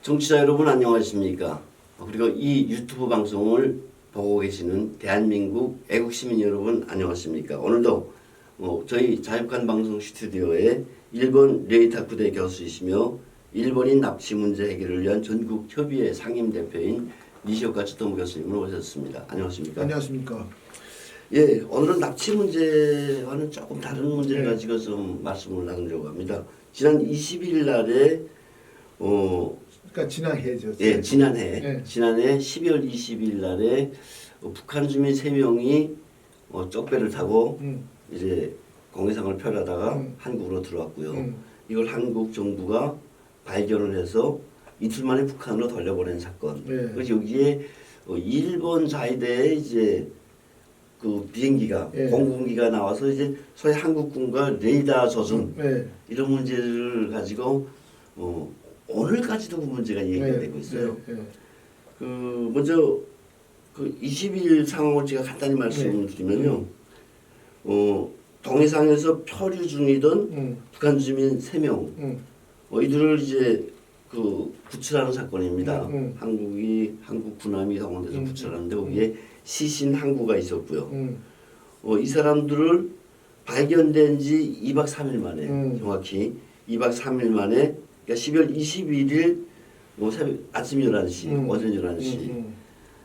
청취자 여러분 안녕하십니까? 그리고 이 유튜브 방송을 보고 계시는 대한민국 애국시민 여러분 안녕하십니까? 오늘도 저희 자유칸 방송 스튜디오에 일본 레이타쿠대 교수이시며 일본인 납치 문제 해결을 위한 전국 협의회 상임대표인 니시오카 츠토무 교수님을 모셨습니다. 안녕하십니까? 안녕하십니까? 예, 오늘은 납치 문제와는 조금 다른 문제를 가지고 좀 말씀을 나누려고 합니다. 지난 20일 날에 그러니까 지난해죠. 예, 지난해 12월 20일 날에 북한 주민 3명이 쪽배를 타고 이제 공해상을 펴려다가 한국으로 들어왔고요. 이걸 한국 정부가 발견을 해서 이틀 만에 북한으로 돌려보낸 사건. 그래서 여기에 일본 자위대의 이제 그 비행기가 공군기가 나와서 이제 소위 한국군과 레이더 조준 이런 문제를 가지고 오늘까지도 그 문제가 얘기가 되고 있어요. 그 먼저 그 20일 상황을 제가 간단히 말씀을 드리면요. 동해상에서 표류 중이던 북한 주민 3명 이들을 이제 그 구출하는 사건입니다. 한국 군함이 동원돼서 구출하는데 거기에 시신 항구가 있었고요. 이 사람들을 발견된 지 2박 3일 만에 정확히 2박 3일 만에 그러니까 12월 21일 아침 11시, 오전 11시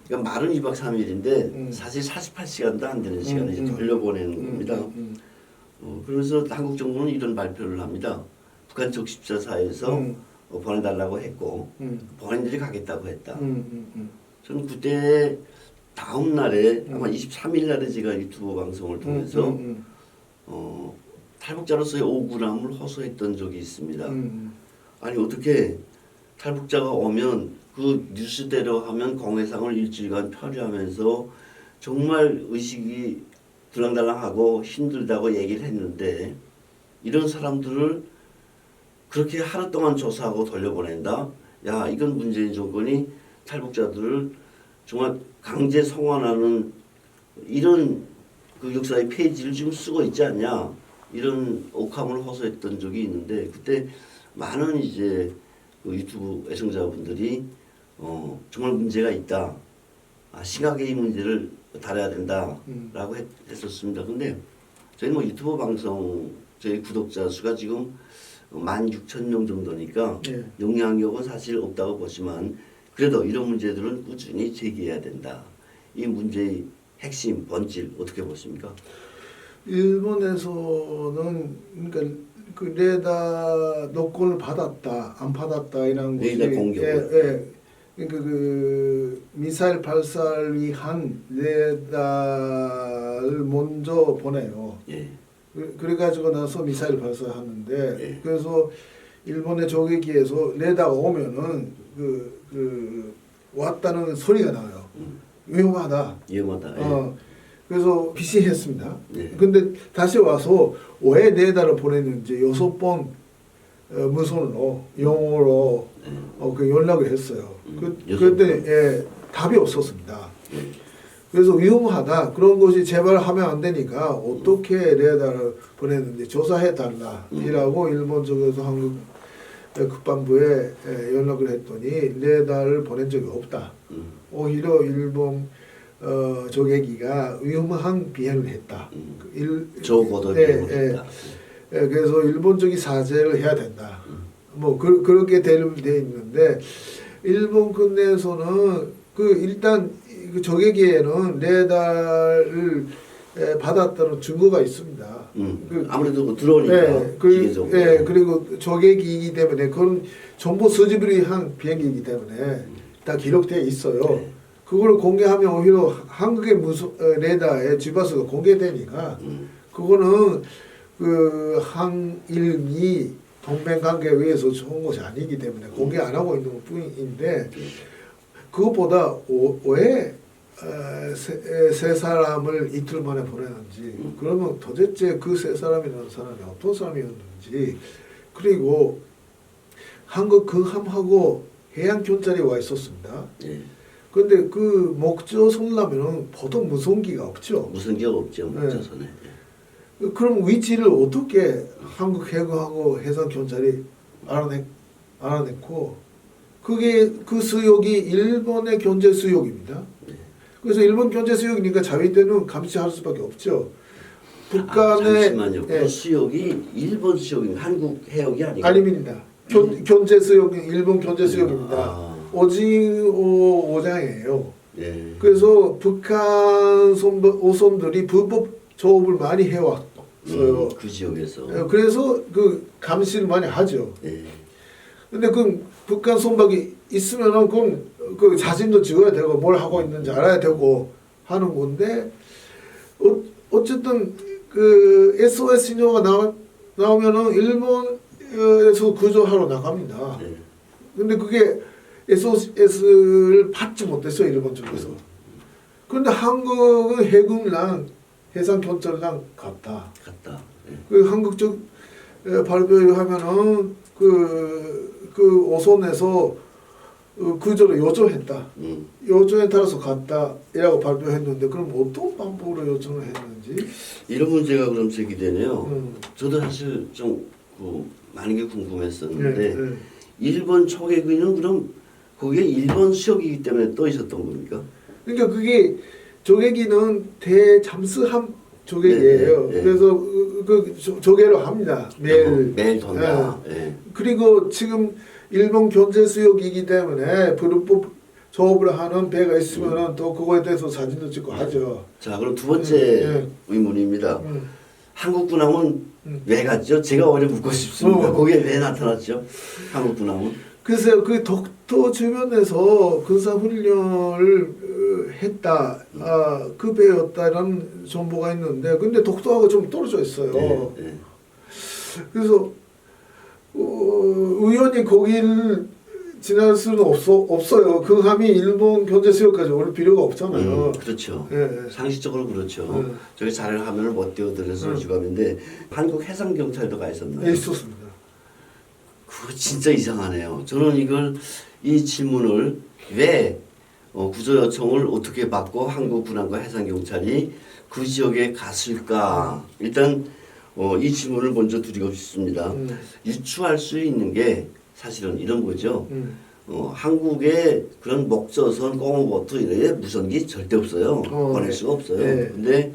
그러니까 말은 2박 3일인데 사실 48시간도 안 되는 시간에 이제 돌려보내는 겁니다. 그래서 한국 정부는 이런 발표를 합니다. 북한 쪽 십자사에서 보내달라고 했고 본인들이 가겠다고 했다. 저는 그때 다음 날에 아마 23일 날에 제가 유튜브 방송을 통해서 탈북자로서의 억울함을 호소했던 적이 있습니다. 아니 어떻게 탈북자가 오면 그 뉴스대로 하면 공해상을 일주일간 표류하면서 정말 의식이 들랑달랑하고 힘들다고 얘기를 했는데 이런 사람들을 그렇게 하루 동안 조사하고 돌려보낸다? 야, 이건 문재인 정권이 탈북자들을 정말 강제 송환하는 이런 그 역사의 페이지를 지금 쓰고 있지 않냐? 이런 억함을 호소했던 적이 있는데 그때 많은 이제 그 유튜브 애청자분들이 정말 문제가 있다. 심하게 이 문제를 다뤄야 된다라고 했었습니다. 근데 저희는 유튜브 방송 저희 구독자 수가 지금 16,000명 정도니까 영향력은 사실 없다고 보지만 그래도 이런 문제들은 꾸준히 제기해야 된다. 이 문제의 핵심, 본질 어떻게 보십니까? 일본에서는 그러니까 그 레이더 노건을 받았다, 안 받았다 이런 것이 레이더 공격을. 그러니까 그 미사일 발사를 위한 레이더를 먼저 보내요. 그래가지고 나서 미사일 발사하는데 그래서 일본의 조개기에서 레이더가 오면은 그 왔다는 소리가 나요. 위험하다. 그래서 비시했습니다. 근데 다시 와서 왜 레이더를 보냈는지 6번 무선으로 영어로 그 연락을 했어요. 그때 답이 없었습니다. 그래서 위험하다. 그런 것이 제발 하면 안 되니까 어떻게 레이더를 보냈는지 조사해달라. 이라고 일본 쪽에서 한국 국방부에 연락을 했더니 레이더를 보낸 적이 없다. 오히려 일본 조개기가 위험한 비행을 했다. 저고도 비행을 했다. 그래서 일본 쪽이 사죄를 해야 된다. 뭐 그렇게 돼 있는데 일본 군내에서는 일단 그 조개기에는 레이더를 받았다는 증거가 있습니다. 아무래도 들어오니까 기계적으로. 그리고 조개기이기 때문에 그건 정보 수집을 위한 비행기이기 때문에 다 기록되어 있어요. 그걸 공개하면 오히려 한국의 레이더의 주파수가 공개되니까 그거는 그 한일이 동맹 관계에 의해서 좋은 것이 아니기 때문에 공개 안 하고 있는 뿐인데 그것보다 왜 세 사람을 이틀 만에 보내는지 그러면 도대체 그 세 사람이라는 사람이 어떤 사람이었는지 그리고 한국 근함하고 해양 경찰이 와 있었습니다. 그런데 그 목조 선라면은 보통 무선기가 없죠. 무선기가 없죠. 목조선에. 그럼 위치를 어떻게 한국 해군하고 해상 경찰이 알아냈고 그게 그 수역이 일본의 경제 수역입니다. 그래서 일본 경제 수역이니까 자위대는 감시할 수밖에 없죠. 북한의 잠시만요. 그 수역이 일본 수역인 한국 해역이 아니고 아닙니다. 경제 수역 일본 경제 수역입니다. 오징어 오장이에요. 예. 그래서 북한 오선들이 불법 조업을 많이 해왔어요. 그 지역에서. 그래서 그 감시를 많이 하죠. 예. 근데 그 북한 선박이 있으면은 그 사진도 찍어야 되고 뭘 하고 있는지 알아야 되고 하는 건데 어쨌든 그 SOS 신호가 나오면은 일본에서 구조하러 나갑니다. 예. 근데 그게 SOS를 받지 못했어요 일본 쪽에서. 그런데 한국은 해군랑 해상경찰랑 갔다. 예. 그 한국 쪽 발표하면은 그 오선에서 구조를 요청했다. 요청에 따라서 갔다 이라고 발표했는데 그럼 어떤 방법으로 요청을 했는지 이런 문제가 그럼 제기되네요. 저도 사실 좀 많은 게 궁금했었는데 네. 일본 초계기는 그럼 거기에 일본 수역이기 때문에 떠 있었던 겁니까? 그러니까 그게 조개기는 대잠수함 조개기예요. 네. 그래서 그 조개로 합니다. 매일 돈다. 예. 그리고 지금 일본 경제 수역이기 때문에 불법 조업을 하는 배가 있으면은 또 그거에 대해서 사진도 찍고 하죠. 자, 그럼 두 번째 의문입니다. 한국 군함은 왜 갔죠? 제가 오히려 묻고 싶습니다. 거기에 왜 나타났죠? 한국 군함은? 글쎄요, 그 독도 주변에서 군사훈련을 했다, 그 배였다라는 정보가 있는데, 근데 독도하고 좀 떨어져 있어요. 네. 그래서 우연히 거기를 지날 수는 없어요. 그 함이 일본 경제 수역까지 올 필요가 없잖아요. 그렇죠. 예. 상식적으로 그렇죠. 저기 자료 화면을 못 띄워드려서 유감인데 한국 해상경찰도 가 있었나요? 네, 있었습니다. 그거 진짜 이상하네요. 저는 이 질문을 왜 구조 요청을 어떻게 받고 한국 군함과 해상경찰이 그 지역에 갔을까? 일단 이 질문을 먼저 드리고 싶습니다. 유추할 수 있는 게 사실은 이런 거죠. 한국에 그런 목조선, 꽁어보트 이런 무선기 절대 없어요. 보낼 수가 없어요. 네. 근데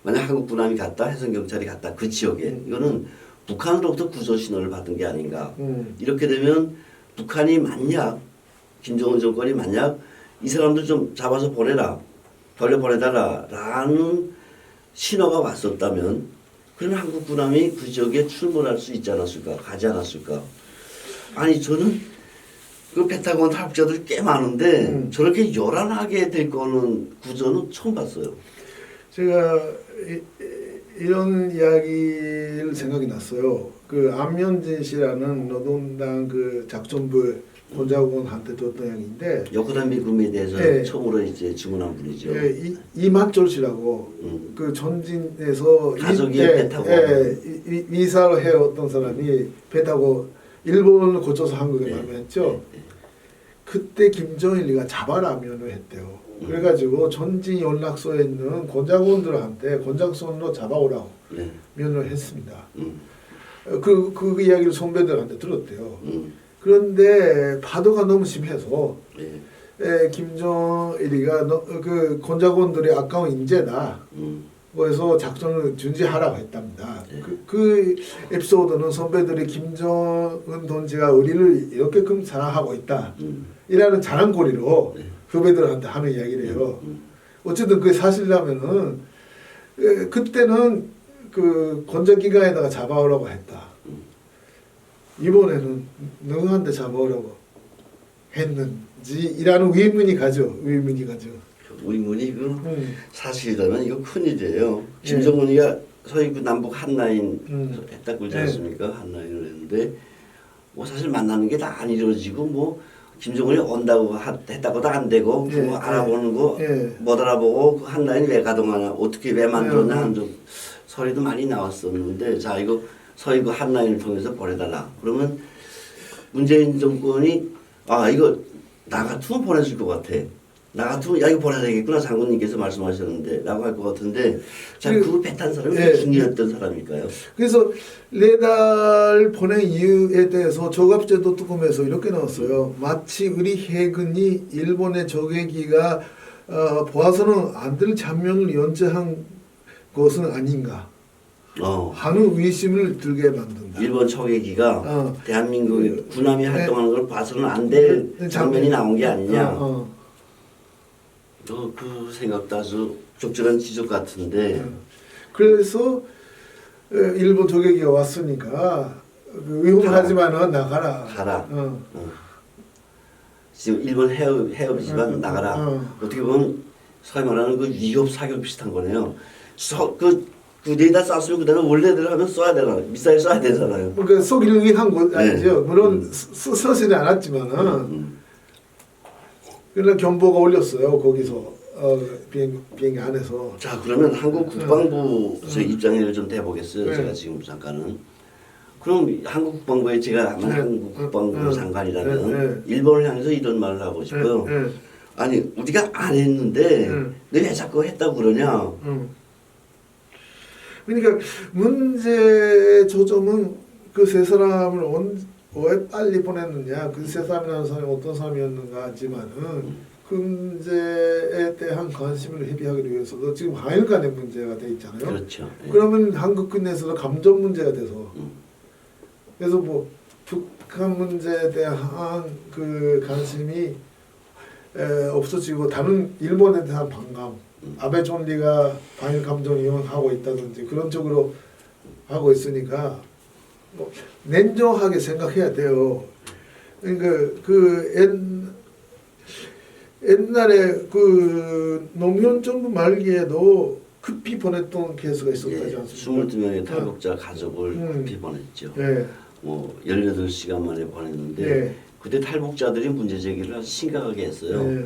만약 한국 군함이 갔다, 해상경찰이 갔다 그 지역에 이거는 북한으로부터 구조 신호를 받은 게 아닌가. 이렇게 되면 북한이 만약 김정은 정권이 만약 이 사람들 좀 잡아서 보내라, 돌려보내달라라는 신호가 왔었다면 그러면 한국 군함이 그 지역에 출몰할 수 있지 않았을까, 가지 않았을까. 아니 저는 그 펜타곤 탈북자들이 꽤 많은데 저렇게 요란하게 될 거는 구조는 처음 봤어요. 제가 이런 이야기를 생각이 났어요. 그 안면진 씨라는 노동당 그 작전부 권자군한테 줬던 이야기인데 여코단 미군에 대해서 네. 처음으로 이제 증언한 분이죠. 이만철 씨라고 그 전진에서 가족이 배 타고 이사를 해왔던 사람이 배 타고 일본을 거쳐서 한국에 방문했죠. 그때 김정일이가 잡아라면을 했대요. 그래가지고 전진 연락소에 있는 권장원들한테 권장선으로 잡아오라고 면을 했습니다. 그 이야기를 선배들한테 들었대요. 그런데 파도가 너무 심해서 김정일이가 그 권장원들의 아까운 인재다. 그래서 작전을 중지하라고 했답니다. 그 에피소드는 선배들이 김정은 동지가 우리를 이렇게끔 사랑하고 있다. 이라는 자랑거리로 후배들한테 하는 이야기래요. 어쨌든 그게 사실이라면은 그때는 그 권장기관에다가 잡아오라고 했다. 이번에는 누구한테 잡아오라고 했는지라는 의문이 가죠. 의문이 그 사실이라면 이거 큰일이에요. 김정은이가 소위 그 남북 한라인 했다 그러지 않습니까? 한라인을 했는데 뭐 사실 만나는 게 다 안 이루어지고 뭐 김정은이 온다고 했다고도 안 되고 그거 알아보는 거 못 알아보고 그 한라인 왜 가동하냐 어떻게 왜 만들었냐 하는 소리도 많이 나왔었는데 자 이거 소위 그 한라인을 통해서 보내달라. 그러면 문재인 정권이 아 이거 나 같으면 보내줄 것 같아. 나 같으면 야 이거 보내야 되겠구나 장군님께서 말씀하셨는데 라고 할 것 같은데 자 그- 그걸 배탄 사람이 예. 김이었던 사람일까요? 그래서 레달 보낸 이유에 대해서 조갑제도 특검에서 이렇게 나왔어요. 마치 우리 해군이 일본의 적외기가 보아서는 안 될 장면을 연재한 것은 아닌가 하는 의심을 들게 만든다. 일본 청해기가 대한민국 군함이 활동하는 걸 봐서는 안 될 장면이 나온 게 아니냐. 그 생각도 아주 적절한 지적 같은데. 그래서 일본 적외기가 왔으니까 위험하지만은 나가라. 가라. 지금 일본 해협이지만 나가라. 어떻게 보면 소위 말하는 그 위협 사격 비슷한 거네요. 그 레이더 쐈으면 그다음에 원래대로 하면 쏴야 되나 미사일 쏴야 되잖아요. 그러니까 쏘기를 위한 거 아니죠. 네. 물론 쏘지는 않았지만은 그러나 경보가 올렸어요. 거기서 비행기 안에서. 자 그러면 한국 국방부 입장을 좀 대보겠어요. 네. 제가 지금 잠깐은. 그럼 한국 국방부에 제가 아마 한국 국방부 장관이라면 일본을 향해서 이런 말을 하고 싶어요. 아니 우리가 안 했는데 너 왜 자꾸 했다고 그러냐. 그러니까 문제 조점은 그 세 사람을 왜 빨리 보냈느냐, 그 세 사람이라는 사람이 어떤 사람이었는가 하지만은 그 문제에 대한 관심을 회비하기 위해서도 지금 한일 간의 문제가 돼 있잖아요. 그렇죠. 그러면 한국 내에서도 감정 문제가 돼서 그래서 뭐 북한 문제에 대한 그 관심이 없어지고 다른 일본에 대한 반감, 아베 총리가 반일 감정 이용하고 있다든지 그런 쪽으로 하고 있으니까 뭐 냉정하게 생각해야 돼요. 그러니까 옛날에 그 노무현 정부 말기에도 급히 보냈던 케이스가 있었다지 않습니까? 22명의 탈북자 가족을 급히 보냈죠. 네. 뭐 18시간 만에 보냈는데 네. 그때 탈북자들이 문제 제기를 아주 심각하게 했어요. 네.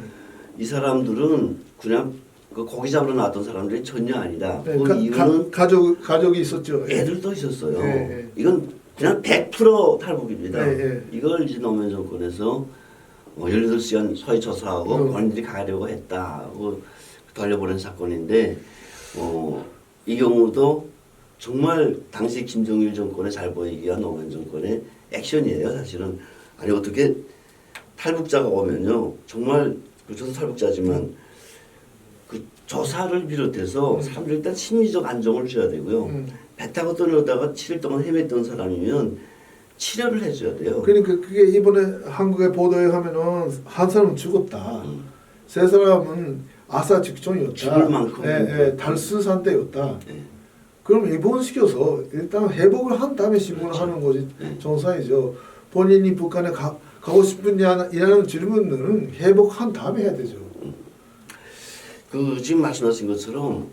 이 사람들은 그냥 그 고기 잡으러 나왔던 사람들이 전혀 아니다. 네, 그 이유는 가족이 있었죠. 애들도 있었어요. 네. 이건 그냥 100% 탈북입니다. 네. 이걸 이제 노무현 정권에서 18시간 서해 조사하고 본인들이 가려고 했다고 돌려보낸 사건인데 이 경우도 정말 당시 김정일 정권에 잘 보이기 위한 노무현 정권의 액션이에요. 사실은 아니 어떻게 탈북자가 오면요 정말 저도 탈북자지만 그 조사를 비롯해서 사람들 일단 심리적 안정을 줘야 되고요. 배 타고 떠나다가 7일 동안 헤맸던 사람이면 치료를 해줘야 돼요. 그러니까 그게 이번에 한국에 보도에 하면은 한 사람은 죽었다. 세 사람은 아사 직전이었다. 죽을 만큼. 달수 상태였다. 네. 그럼 입원시켜서 일단 회복을 한 다음에 신문을 그렇죠. 하는 것이 네. 정상이죠. 본인이 북한에 가고 싶느냐라는 질문은 회복한 다음에 해야 되죠. 그 지금 말씀하신 것처럼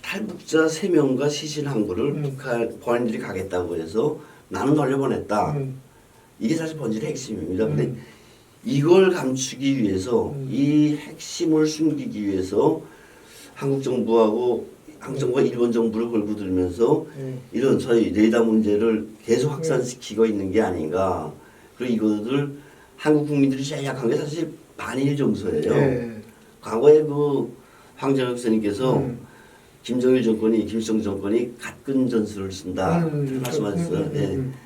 탈북자 3명과 시신 한 구를 북한 본인들이 가겠다고 해서 나는 돌려보냈다. 이게 사실 본질의 핵심입니다. 근데 이걸 감추기 위해서 이 핵심을 숨기기 위해서 한국 정부하고 한국 정부가 일본 정부를 걸고 들면서 이런 저희 레이더 문제를 계속 확산시키고 있는 게 아닌가. 그리고 이것을 한국 국민들이 제일 약한 게 사실 반일 정서예요. 과거에 그 황정혁 선생님께서 김정일 정권이 김일성 정권이 갓근 전술을 쓴다 말씀하셨어요.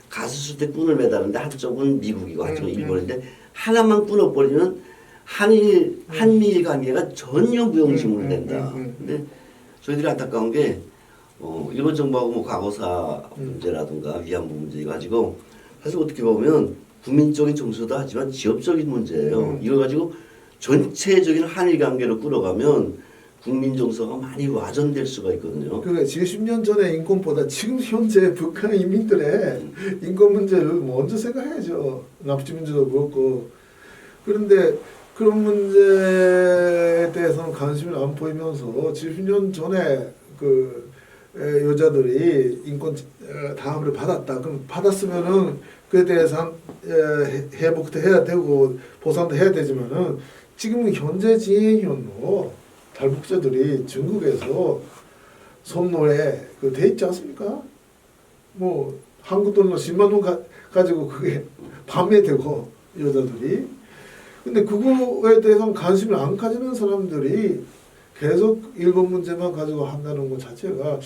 가스 쓸 때 끈을 매다는데 한쪽은 미국이고 한쪽은 일본인데 하나만 끊어버리면 한미일 관계가 전혀 무용지물이 된다. 근데 저희들이 안타까운 게 일본 정부하고 뭐 과거사 문제라든가 위안부 문제 가지고 사실 어떻게 보면 국민적인 정서도 하지만 지역적인 문제예요. 이걸 가지고 전체적인 한일 관계로 끌어가면 국민 정서가 많이 와전될 수가 있거든요. 그러니까 70년 전의 인권보다 지금 현재 북한 인민들의 인권 문제를 먼저 생각해야죠. 납치 문제도 그렇고. 그런데 그런 문제에 대해서는 관심을 안 보이면서 70년 전에 그 여자들이 인권 다음을 받았다. 그럼 받았으면은 그에 대해서 회복도 해야 되고 보상도 해야 되지만은 지금 현재 진행형으로 탈북자들이 중국에서 선노에 그 돼 있지 않습니까? 뭐 한국 돈으로 10만 원 가지고 그게 판매되고 여자들이 근데 그거에 대해서 관심을 안 가지는 사람들이 계속 일본 문제만 가지고 한다는 것 자체가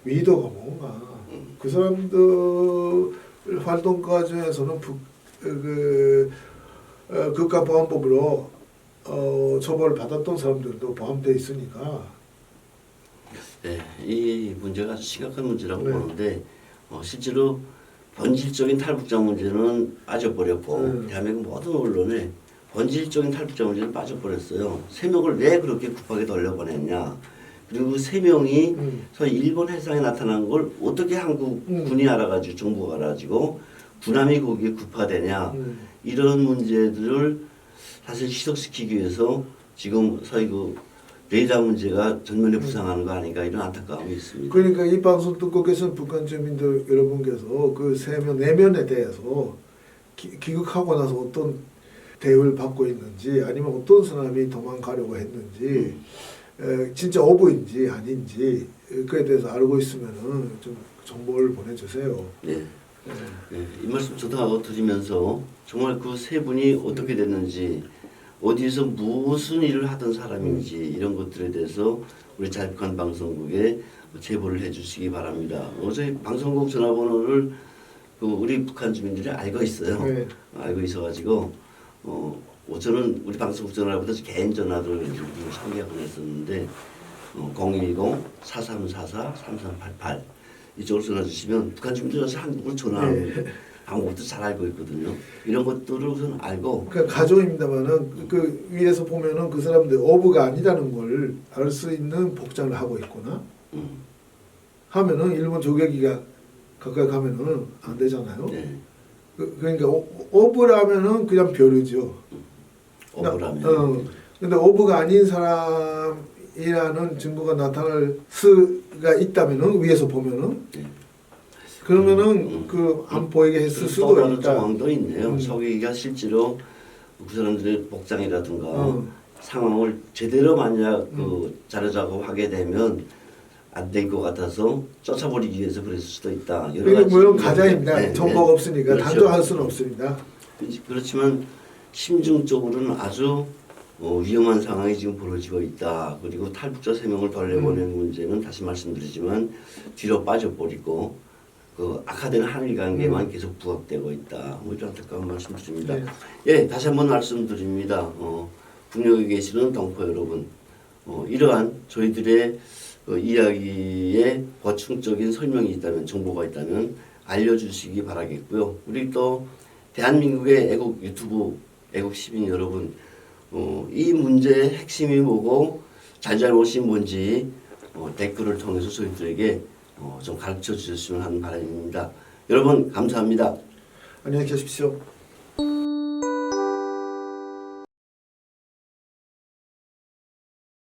의도가 뭔가 그 사람들 활동 과정에서는 국가보안법으로 처벌을 받았던 사람들도 포함되어 있으니까 네, 이 문제가 아주 심각한 문제라고 네. 보는데 실제로 본질적인 탈북자 문제는 빠져버렸고 대한민국 모든 언론에 본질적인 탈북자 문제는 빠져버렸어요. 3명을 왜 그렇게 급하게 돌려보냈냐. 그리고 3명이 소위 일본 해상에 나타난 걸 어떻게 한국 군이 알아가지고 정부가 알아가지고 군함이 거기에 급파되냐. 이런 문제들을 사실 희석시키기 위해서 지금 소위 그 레이더 문제가 전면에 부상하는 거 아닌가 이런 안타까움이 있습니다. 그러니까 이 방송 듣고 계신 북한 주민들 여러분께서 그 3명, 4명에 대해서 귀국하고 나서 어떤 대우를 받고 있는지 아니면 어떤 사람이 도망가려고 했는지 진짜 어부인지 아닌지 그에 대해서 알고 있으면은 좀 정보를 보내주세요. 네. 네. 이 말씀 저도 드리면서 정말 그 3분이 어떻게 됐는지 어디서 무슨 일을 하던 사람인지 이런 것들에 대해서 우리 자유북한 방송국에 제보를 해주시기 바랍니다. 어제 방송국 전화번호를 우리 북한 주민들이 알고 있어요. 네. 알고 있어가지고 저는 우리 방송국 전화보다 개인 전화를 상기하고 했었는데 010-4344-3388 이쪽으로 전화 주시면 북한 주민들이 한국을 전화하는 방법도 잘 알고 있거든요. 이런 것들을 우선 알고. 그 가족입니다만은 그 위에서 보면은 그 사람들 어부가 아니라는 걸 알 수 있는 복장을 하고 있거나 하면은 일본 조개기가 가까이 가면은 안 되잖아요. 네. 그러니까 어부라면은 그냥 별이죠. 어부라면. 근데 어부가 아닌 사람이라는 증거가 나타날 수가 있다면은 위에서 보면은. 네. 그러면은 그 안 보이게 했을 수도 다른 있다. 상황도 있네요. 서기가 실제로 그 사람들의 복장이라든가 상황을 제대로 만약 자료 작업하게 되면 안 될 것 같아서 쫓아버리기 위해서 그랬을 수도 있다. 이게 물론 가장입니다. 네, 정보가 없으니까 그렇죠. 단정할 수는 없습니다. 그렇지만 심증적으로는 아주 위험한 상황이 지금 벌어지고 있다. 그리고 탈북자 3명을 돌려보낸 문제는 다시 말씀드리지만 뒤로 빠져버리고 그 악화된 한일 관계만 계속 부각되고 있다. 이런 안타까운 말씀드립니다. 네. 예, 다시 한번 말씀드립니다. 북녘에 계시는 동포 여러분, 이러한 저희들의 이야기에 보충적인 설명이 있다면, 정보가 있다면 알려주시기 바라겠고요. 우리 또 대한민국의 애국 유튜브 애국 시민 여러분, 이 문제의 핵심이 뭐고 잘잘못이 뭔지 댓글을 통해서 저희들에게 좀 가르쳐 주셨으면 하는 바람입니다. 여러분 감사합니다. 안녕히 계십시오.